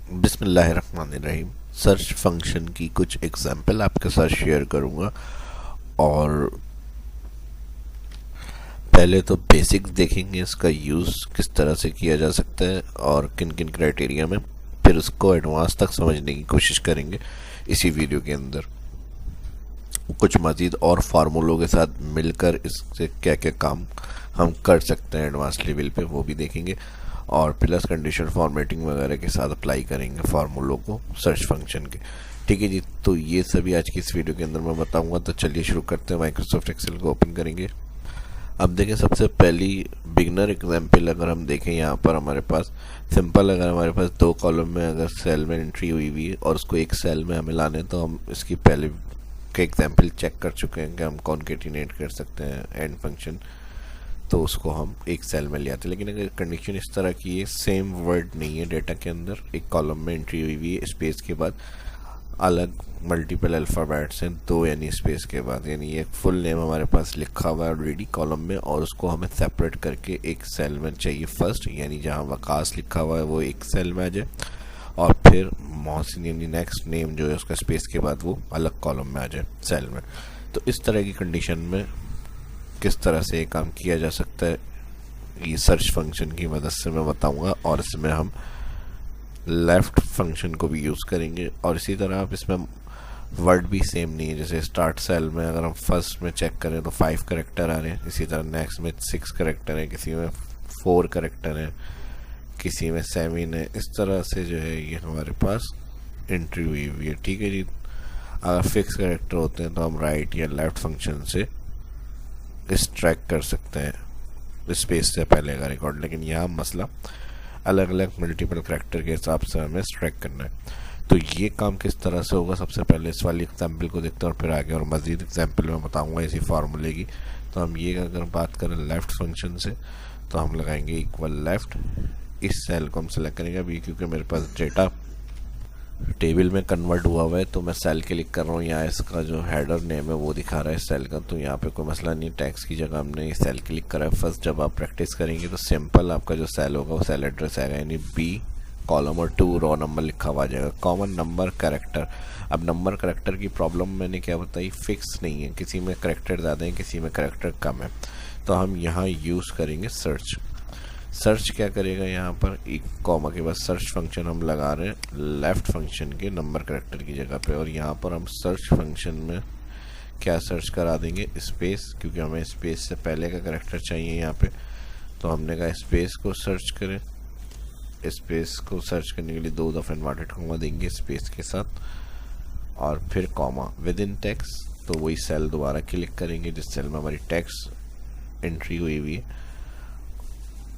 बिस्मिल्लाहिर्रहमानिर्रहीम। Search function की कुछ एग्जांपल आपके साथ शेयर करूंगा। और पहले तो बेसिक्स देखेंगे, इसका यूज़ किस तरह से किया जा सकता है और किन किन क्राइटेरिया में। फिर उसको एडवांस तक समझने की कोशिश करेंगे इसी वीडियो के अंदर। कुछ मज़ीद और फार्मूलों के साथ मिलकर इससे क्या क्या काम हम कर सकते हैं एडवांस लेवल पे, वो भी देखेंगे। और प्लस कंडीशन फॉर्मेटिंग वगैरह के साथ अप्लाई करेंगे फार्मूलों को सर्च फंक्शन के। ठीक है जी, तो ये सभी आज की इस वीडियो के अंदर मैं बताऊंगा। तो चलिए शुरू करते हैं। माइक्रोसॉफ्ट एक्सेल को ओपन करेंगे। अब देखें, सबसे पहली बिगनर एग्जाम्पल अगर हम देखें, यहाँ पर हमारे पास सिंपल, अगर हमारे पास दो कॉलम में अगर सेल में एंट्री हुई हुई है और उसको एक सेल में हमें लाने, तो हम इसकी पहले के एग्जाम्पल चेक कर चुके हैं कि हम कॉन्केटिनेट कर सकते हैं एंड फंक्शन, तो उसको हम एक सेल में ले आते हैं। लेकिन अगर कंडीशन इस तरह की है, सेम वर्ड नहीं है डेटा के अंदर, एक कॉलम में एंट्री हुई हुई है, स्पेस के बाद अलग मल्टीपल अल्फ़ाबेट्स हैं दो, यानी स्पेस के बाद, यानी एक फुल नेम हमारे पास लिखा हुआ है ऑलरेडी कॉलम में, और उसको हमें सेपरेट करके एक सेल में चाहिए फर्स्ट, यानी जहाँ वकास लिखा हुआ है वो एक सेल में आ जाए, और फिर मोहसिन यानी नेक्स्ट नेम जो है उसका स्पेस के बाद वो अलग कॉलम में आ जाए सेल में। तो इस तरह की कंडीशन में किस तरह से ये काम किया जा सकता है, ये सर्च फंक्शन की मदद से मैं बताऊंगा। और इसमें हम लेफ़्ट फंक्शन को भी यूज़ करेंगे। और इसी तरह आप इसमें वर्ड भी सेम नहीं है, जैसे स्टार्ट सेल में अगर हम फर्स्ट में चेक करें तो 5 करेक्टर आ रहे हैं, इसी तरह नेक्स्ट में 6 करेक्टर हैं, किसी में 4 करेक्टर हैं, किसी में 7 है। इस तरह से जो है ये हमारे पास एंट्री हुई हुई है। ठीक है जी, अगर फिक्स करेक्टर होते हैं तो हम राइट या लेफ़्ट फंक्शन से एक्सट्रैक्ट कर सकते हैं स्पेस से पहले का रिकॉर्ड। लेकिन यहाँ मसला अलग अलग मल्टीपल करैक्टर के हिसाब से हमें एक्सट्रैक्ट करना है। तो ये काम किस तरह से होगा, सबसे पहले इस वाली एग्जाम्पल को देखते हैं और फिर आगे और मज़ीद एग्जाम्पल में बताऊंगा इसी फार्मूले की। तो हम ये अगर बात करें लेफ़्ट फंक्शन से, तो हम लगाएंगे इक्वल लेफ़्ट, इस सेल को हम सेलेक्ट करेंगे। अभी क्योंकि मेरे पास डेटा टेबल में कन्वर्ट हुआ हुआ है तो मैं सेल क्लिक कर रहा हूँ, यहाँ इसका जो हेडर नेम है वो दिखा रहा है सेल का, तो यहाँ पे कोई मसला नहीं। टैक्स की जगह हमने ये सेल क्लिक करा है। फर्स्ट जब आप प्रैक्टिस करेंगे तो सिंपल आपका जो सेल होगा वो सेल एड्रेस आएगा, यानी बी कॉलम और 2 रो नंबर लिखा हुआ आ जाएगा, कॉमन नंबर करेक्टर। अब नंबर करेक्टर की प्रॉब्लम मैंने क्या बताई, फिक्स नहीं है, किसी में करेक्टर ज़्यादा है, किसी में करेक्टर कम है। तो हम यहाँ यूज़ करेंगे सर्च। सर्च क्या करेगा, यहाँ पर एक कॉमा के बाद सर्च फंक्शन हम लगा रहे हैं लेफ़्ट फंक्शन के नंबर करेक्टर की जगह पे, और यहाँ पर हम सर्च फंक्शन में क्या सर्च करा देंगे, स्पेस, क्योंकि हमें स्पेस से पहले का करेक्टर चाहिए यहाँ पे। तो हमने कहा स्पेस को सर्च करें। स्पेस को सर्च करने के लिए 2 दफ़ा इन्वर्टेड कॉमा देंगे स्पेस के साथ, और फिर कॉमा विद इन टेक्स। तो वही सेल दोबारा क्लिक करेंगे जिस सेल में हमारी टेक्स एंट्री हुई हुई है।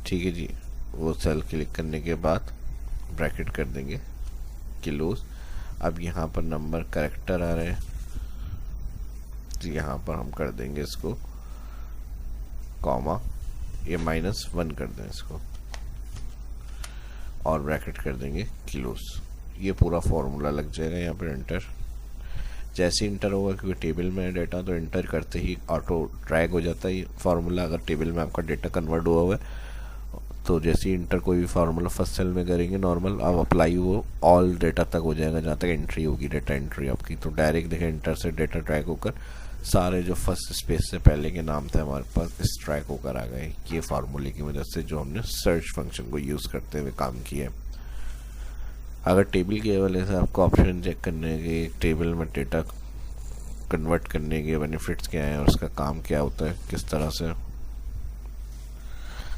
ठीक है जी, वो सेल क्लिक करने के बाद ब्रैकेट कर देंगे क्लोज। अब यहाँ पर नंबर करेक्टर आ रहे हैं, तो यहाँ पर हम कर देंगे इसको कॉमा, ये -1 कर दें इसको, और ब्रैकेट कर देंगे क्लोज। ये पूरा फॉर्मूला लग जाएगा यहाँ पर इंटर। जैसे इंटर होगा, क्योंकि टेबल में डेटा तो इंटर करते ही ऑटो ड्रैग हो जाता है फार्मूला, अगर टेबल में आपका डेटा कन्वर्ट हुआ हुआ है। तो जैसे ही इंटर कोई भी फार्मूला फर्स्ट सेल में करेंगे नॉर्मल, अब अप्लाई वो ऑल डेटा तक हो जाएगा जहाँ तक एंट्री होगी, डेटा एंट्री आपकी। तो डायरेक्ट देखें इंटर से डेटा ट्रैक होकर सारे जो फर्स्ट स्पेस से पहले के नाम थे हमारे पास इस ट्रैक होकर आ गए, ये फार्मूले की वजह से जो हमने सर्च फंक्शन को यूज़ करते हुए काम किया है। अगर टेबल के हवाले से आपको ऑप्शन चेक करने के, टेबल में डेटा कन्वर्ट करने के बेनिफिट्स क्या हैं और उसका काम क्या होता है किस तरह से,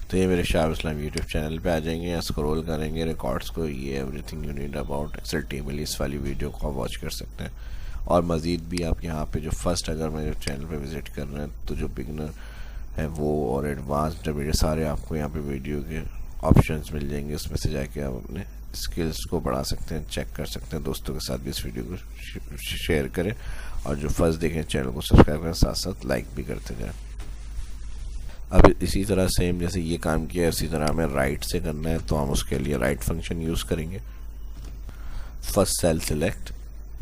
तो ये मेरे शाह इस्लाम यूट्यूब चैनल पे आ जाएंगे, या स्क्रॉल करेंगे रिकॉर्ड्स को, ये everything you need about excel table, इस वाली वीडियो को आप वॉच कर सकते हैं। और मज़ीद भी आप यहाँ पे जो फर्स्ट अगर मेरे चैनल पे विज़िट कर रहे हैं तो जो बिगनर है वो और एडवांस इंटरमीडिएट सारे आपको यहाँ पे वीडियो के ऑप्शंस मिल जाएंगे, उसमें से जाके आप अपने स्किल्स को बढ़ा सकते हैं, चेक कर सकते हैं। दोस्तों के साथ भी इस वीडियो को शेयर करें, और जो फर्स्ट देखें चैनल को सब्सक्राइब करें, साथ साथ लाइक भी करते जाएँ। अब इसी तरह सेम जैसे ये काम किया है उसी तरह हमें राइट से करना है, तो हम उसके लिए राइट फंक्शन यूज़ करेंगे। First cell select,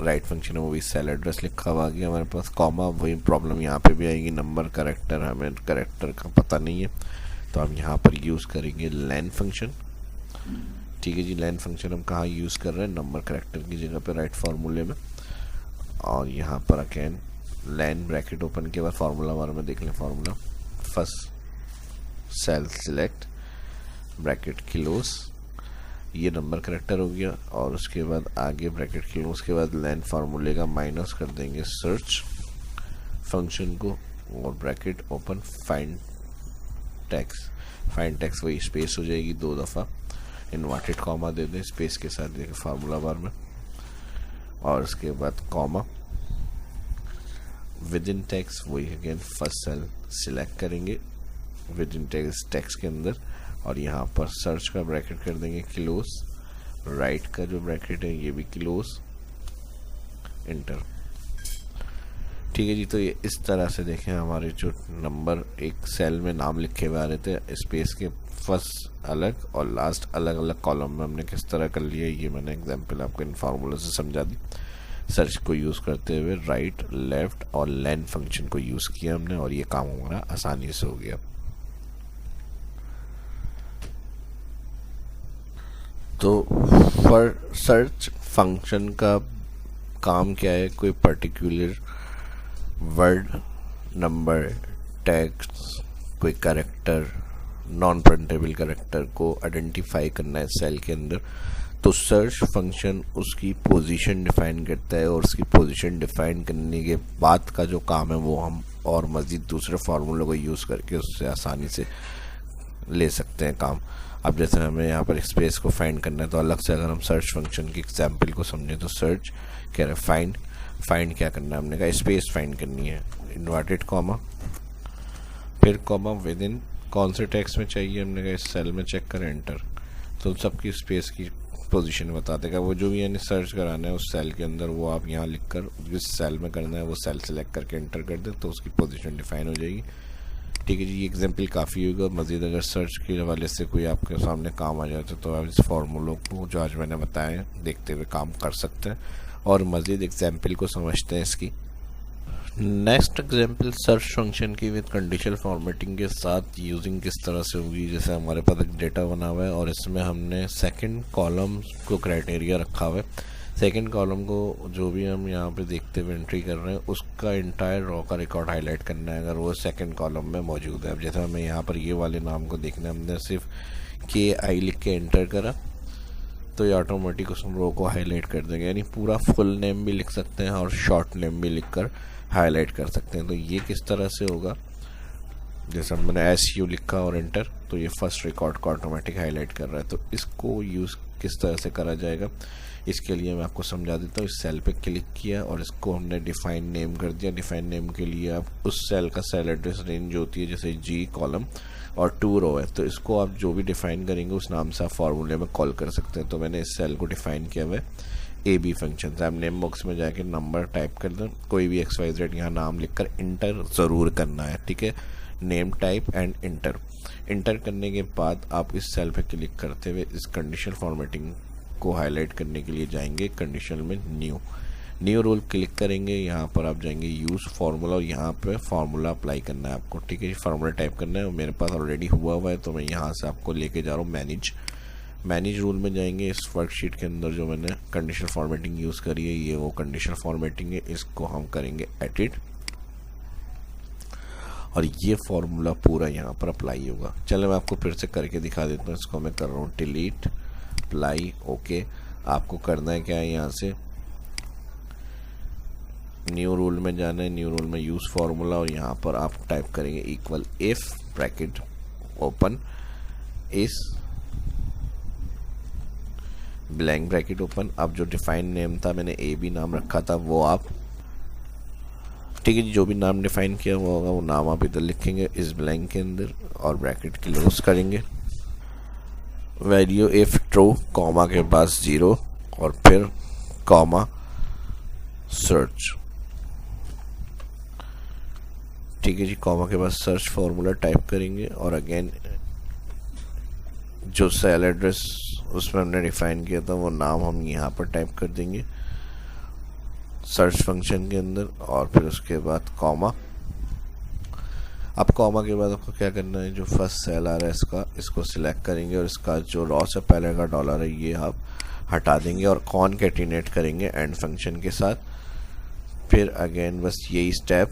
right function है वो भी सेल एड्रेस लिखा हुआ आ गया हमारे पास, कॉमा, वही प्रॉब्लम यहाँ पे भी आएगी, नंबर करेक्टर, हमें करेक्टर का पता नहीं है, तो हम यहाँ पर यूज़ करेंगे लेन फंक्शन। ठीक है जी। लैन फंक्शन हम कहाँ यूज़ कर रहे हैं, नंबर करेक्टर की जगह पे राइट फार्मूले में। और यहाँ पर अगेन लैन ब्रैकेट ओपन के बाद फार्मूला बार में देख लें, formula first cell select bracket close, ये नंबर करेक्टर हो गया। और उसके बाद आगे ब्रैकेट क्लोज के बाद लैन फार्मूले का माइनस कर देंगे सर्च फंक्शन को, और ब्रैकेट ओपन फाइंड टैक्स वही स्पेस हो जाएगी 2 दफ़ा, इन्वर्टेड कॉमा दे दें स्पेस के साथ देखिए फार्मूला बार में। और उसके बाद कॉमा विद इन टैक्स वही अगेन फर्स्ट सेल सिलेक्ट करेंगे विद इन टैक्स के अंदर, और यहाँ पर सर्च का ब्रैकेट कर देंगे क्लोज, राइट का जो ब्रैकेट है ये भी क्लोज, इंटर। ठीक है जी। तो ये इस तरह से देखें हमारे जो नंबर एक सेल में नाम लिखे हुए आ रहे थे स्पेस के फर्स्ट अलग और लास्ट अलग अलग कॉलम में हमने किस तरह कर लिया, ये मैंने एग्जांपल आपको इन फार्मूला से समझा दी। सर्च को यूज़ करते हुए राइट लेफ्ट और लैन फंक्शन को यूज़ किया हमने, और ये काम हमारा आसानी से हो गया। तो फॉर सर्च फंक्शन का काम क्या है, कोई पर्टिकुलर वर्ड, नंबर, टेक्स्ट, कोई कैरेक्टर, नॉन प्रिंटेबल कैरेक्टर को आइडेंटिफाई करना है सेल के अंदर। तो सर्च फंक्शन उसकी पोजीशन डिफाइन करता है, और उसकी पोजीशन डिफाइन करने के बाद का जो काम है वो हम और मज़ीद दूसरे फार्मूले को यूज़ करके उससे आसानी से ले सकते हैं काम। अब जैसे हमें यहाँ पर स्पेस को फाइंड करना है, तो अलग से अगर हम सर्च फंक्शन की एग्जाम्पल को समझें तो सर्च कह रहे हैं फाइंड क्या करना है, हमने कहा स्पेस फाइंड करनी है, इन्वर्टेड कॉमा फिर कॉमा विद इन कौन से टेक्स्ट में चाहिए, हमने कहा इस सेल में चेक करें, एंटर। तो सबकी स्पेस की पोजीशन बता देगा, वो जो भी यानी सर्च कराना है उस सेल के अंदर वो आप यहाँ लिखकर जिस सेल में करना है वो सेल सेलेक्ट करके एंटर कर दें तो उसकी पोजीशन डिफाइन हो जाएगी। ठीक है जी। ये एग्जाम्पल काफ़ी होगा। मज़ीद अगर सर्च के हवाले से कोई आपके सामने काम आ जाए तो आप इस फार्मूलों को जो आज मैंने बताया देखते हुए काम कर सकते हैं, और मज़ीद एग्जाम्पल को समझते हैं इसकी। नेक्स्ट एग्जाम्पल सर्च फंक्शन की विद कंडीशनल फॉर्मेटिंग के साथ यूजिंग किस तरह से होगी। जैसे हमारे पास एक डेटा बना हुआ है और इसमें हमने सेकंड कॉलम को क्राइटेरिया रखा हुआ है। सेकंड कॉलम को जो भी हम यहाँ पे देखते हुए एंट्री कर रहे हैं उसका इंटायर रो का रिकॉर्ड हाईलाइट करना है अगर वो सेकंड कॉलम में मौजूद है। अब जैसे हमें यहाँ पर ये वाले नाम को देखना है, हमने सिर्फ KI लिख के एंटर करा तो ये ऑटोमेटिक उस रो को हाईलाइट कर देंगे, यानी पूरा फुल नेम भी लिख सकते हैं और शॉर्ट नेम भी लिखकर हाईलाइट कर सकते हैं। तो ये किस तरह से होगा, जैसे मैंने SU लिखा और एंटर तो ये फर्स्ट रिकॉर्ड को ऑटोमेटिक हाईलाइट कर रहा है। तो इसको यूज़ किस तरह से करा जाएगा इसके लिए मैं आपको समझा देता हूँ। इस सेल पे क्लिक किया और इसको हमने डिफाइन नेम कर दिया। डिफाइन नेम के लिए आप उस सेल का सेल एड्रेस रेंज होती है, जैसे G कॉलम और 2 रो है, तो इसको आप जो भी डिफाइन करेंगे उस नाम से आप फार्मूले में कॉल कर सकते हैं। तो मैंने इस सेल को डिफाइन किया हुआ है AB फंक्शन से। आप नेम बॉक्स में जाके नंबर टाइप कर दें, कोई भी XYZ यहाँ नाम लिखकर इंटर ज़रूर करना है, ठीक है। नेम टाइप एंड इंटर करने के बाद आप इस सेल पे क्लिक करते हुए इस कंडीशनल फॉर्मेटिंग को हाईलाइट करने के लिए जाएंगे कंडीशनल में न्यू रूल क्लिक करेंगे। यहाँ पर आप जाएंगे यूज़ फार्मूला और यहाँ पे फार्मूला अप्लाई करना है आपको, ठीक है। फार्मूला टाइप करना है, मेरे पास ऑलरेडी हुआ है तो मैं यहाँ से आपको लेके जा रहा हूँ मैनेज रूल में जाएंगे। इस वर्कशीट के अंदर जो मैंने कंडीशनल फॉर्मेटिंग यूज़ करी है ये वो कंडीशनल फॉर्मेटिंग है, इसको हम करेंगे एडिट और ये फार्मूला पूरा यहाँ पर अप्लाई होगा। चलो मैं आपको फिर से करके दिखा देता हूँ। इसको मैं कर रहा हूँ डिलीट अप्लाई ओके। आपको करना है क्या है, यहाँ से न्यू रूल में जाना है, न्यू रूल में यूज़ फार्मूला और यहाँ पर आप टाइप करेंगे इक्वल इफ ब्रैकेट ओपन इस ब्लैंक ब्रैकेट ओपन। अब जो डिफाइन नेम था मैंने AB नाम रखा था वो आप, ठीक है जी, जो भी नाम डिफाइन किया हुआ होगा वो नाम आप इधर लिखेंगे इस ब्लैंक के अंदर और ब्रैकेट क्लोज करेंगे। वैल्यू इफ ट्रू कॉमा के पास 0 और फिर कॉमा सर्च, ठीक है जी। कॉमा के पास सर्च फार्मूला टाइप करेंगे और अगेन जो सेल एड्रेस उसमें हमने डिफाइन किया था वो नाम हम यहाँ पर टाइप कर देंगे सर्च फंक्शन के अंदर और फिर उसके बाद कॉमा। अब कॉमा के बाद आपको क्या करना है, जो फर्स्ट सेल आ रहा है इसको सिलेक्ट करेंगे और इसका जो रॉ से पहले का डॉलर है ये आप हटा देंगे और कॉनकैटिनेट करेंगे एंड फंक्शन के साथ। फिर अगेन बस यही स्टेप,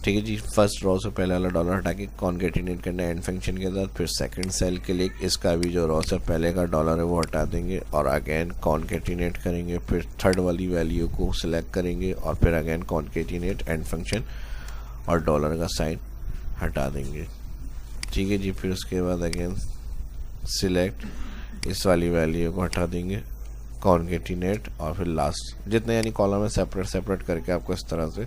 ठीक है जी। फर्स्ट रॉ से पहले वाला डॉलर हटा के कॉनकैटिनेट करना है एंड फंक्शन के साथ। फिर सेकंड सेल के लिए इसका भी जो रॉ से पहले का डॉलर है वो हटा देंगे और अगेन कॉनकैटिनेट करेंगे। फिर थर्ड वाली वैल्यू को सिलेक्ट करेंगे और फिर अगेन कॉनकैटिनेट एंड फंक्शन और डॉलर का साइन हटा देंगे, ठीक है जी। फिर उसके बाद अगेन सिलेक्ट इस वाली वैल्यू को हटा देंगे, कॉनकैटिनेट और फिर लास्ट जितने यानी कॉलम है सेपरेट करके आपको इस तरह से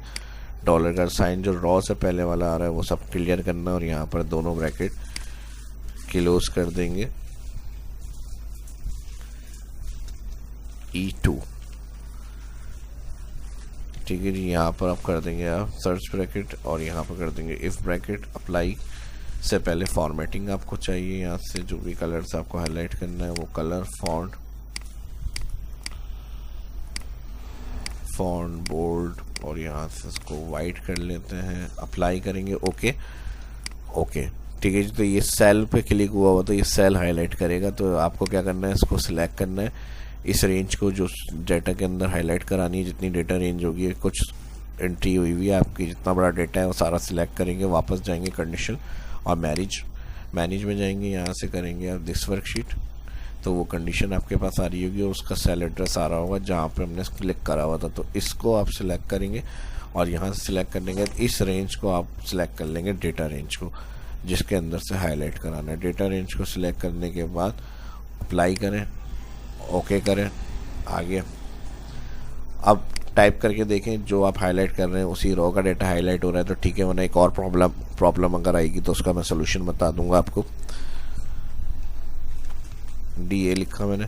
डॉलर का साइन जो रॉ से पहले वाला आ रहा है वो सब क्लियर करना है और यहाँ पर दोनों ब्रैकेट क्लोज कर देंगे E2, ठीक है जी। यहाँ पर आप कर देंगे आप सर्च ब्रैकेट और यहाँ पर कर देंगे इफ ब्रैकेट। अप्लाई से पहले फॉर्मेटिंग आपको चाहिए, यहाँ से जो भी कलर्स आपको हाईलाइट करना है वो कलर, फॉन्ट बोल्ड और यहाँ से इसको वाइट कर लेते हैं। अप्लाई करेंगे ओके, ठीक है जी। तो ये सेल पे क्लिक हुआ हुआ तो ये सेल हाईलाइट करेगा, तो आपको क्या करना है, इसको सिलेक्ट करना है, इस रेंज को जो डाटा के अंदर हाईलाइट करानी है, जितनी डेटा रेंज होगी, कुछ एंट्री हुई हुई है आपकी, जितना बड़ा डेटा है वो सारा सिलेक्ट करेंगे। वापस जाएंगे कंडीशन और मैनेज में जाएंगे, यहाँ से करेंगे आप दिस वर्कशीट, तो वो कंडीशन आपके पास आ रही होगी और उसका सेल एड्रेस आ रहा होगा जहाँ पे हमने क्लिक करा हुआ था। तो इसको आप सिलेक्ट करेंगे और यहाँ से सिलेक्ट करने के बाद इस रेंज को आप सिलेक्ट कर लेंगे, डेटा रेंज को जिसके अंदर से हाईलाइट कराना है। डेटा रेंज को सिलेक्ट करने के बाद अप्लाई करें, ओके करें, आगे। अब टाइप करके देखें जो आप हाईलाइट कर रहे हैं उसी रो का डेटा हाईलाइट हो रहा है तो ठीक है, वरना एक और प्रॉब्लम अगर आएगी तो उसका मैं सोल्यूशन बता दूंगा आपको। DA लिखा मैंने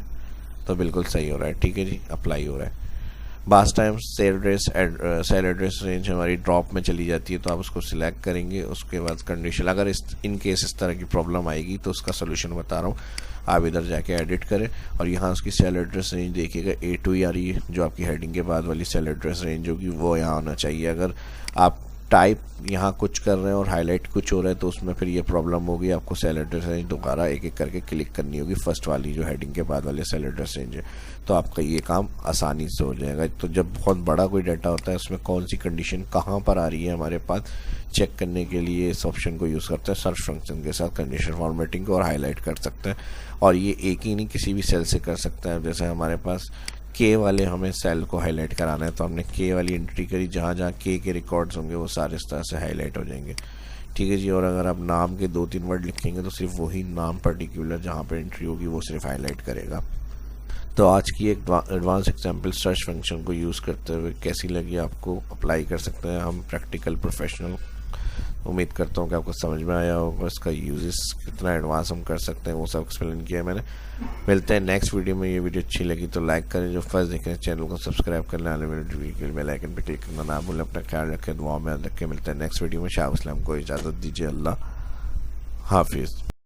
तो बिल्कुल सही हो रहा है, ठीक है जी। अप्लाई हो रहा है। बास टाइम सेल एड्रेस रेंज हमारी ड्रॉप में चली जाती है तो आप उसको सिलेक्ट करेंगे। उसके बाद कंडीशन, अगर इन केस इस तरह की प्रॉब्लम आएगी तो उसका सोल्यूशन बता रहा हूँ, आप इधर जाके एडिट करें और यहाँ उसकी सेल एड्रेस रेंज देखिएगा A2 ही आ रही है, जो आपकी हेडिंग के बाद वाली सेल एड्रेस रेंज होगी वो यहाँ होना चाहिए। अगर आप टाइप यहाँ कुछ कर रहे हैं और हाईलाइट कुछ हो रहा है तो उसमें फिर ये प्रॉब्लम होगी, आपको सेल एड्रेस रेंज दोबारा एक एक करके क्लिक करनी होगी, फर्स्ट वाली जो हेडिंग के बाद वाले सेल एड्रेस रेंज है, तो आपका ये काम आसानी से हो जाएगा। तो जब बहुत बड़ा कोई डाटा होता है उसमें कौन सी कंडीशन कहाँ पर आ रही है हमारे पास चेक करने के लिए इस ऑप्शन को यूज़ करते हैं, सर्च फंक्शन के साथ कंडीशन फॉर्मेटिंग को और हाईलाइट कर सकते हैं। और ये एक ही नहीं किसी भी सेल से कर सकते हैं। जैसे हमारे पास K वाले हमें सेल को हाईलाइट कराना है तो हमने K वाली एंट्री करी, जहाँ जहाँ K के रिकॉर्ड्स होंगे वो सारे इस तरह से हाईलाइट हो जाएंगे, ठीक है जी। और अगर आप नाम के 2-3 वर्ड लिखेंगे तो सिर्फ वही नाम पर्टिकुलर जहाँ पे एंट्री होगी वो सिर्फ हाईलाइट करेगा। तो आज की एक एडवांस एग्जांपल सर्च फंक्शन को यूज़ करते हुए कैसी लगी आपको, अप्लाई कर सकते हैं हम प्रैक्टिकल प्रोफेशनल। उम्मीद करता हूँ कि आपको समझ में आया होगा, इसका यूजेस कितना एडवांस हम कर सकते हैं वो सब एक्सप्लेन किया है मैंने। मिलते हैं नेक्स्ट वीडियो में। ये वीडियो अच्छी लगी तो लाइक करें, जो फर्स्ट देखें चैनल को सब्सक्राइब कर लें, आने वाले बेल आइकन पर क्लिक करना ना भूलें। अपना ख्याल रखें, दुआ में याद रखें। मिलते हैं नेक्स्ट वीडियो में। शाह इस्लाम को इजाज़त दीजिए, अल्लाह हाफिज़।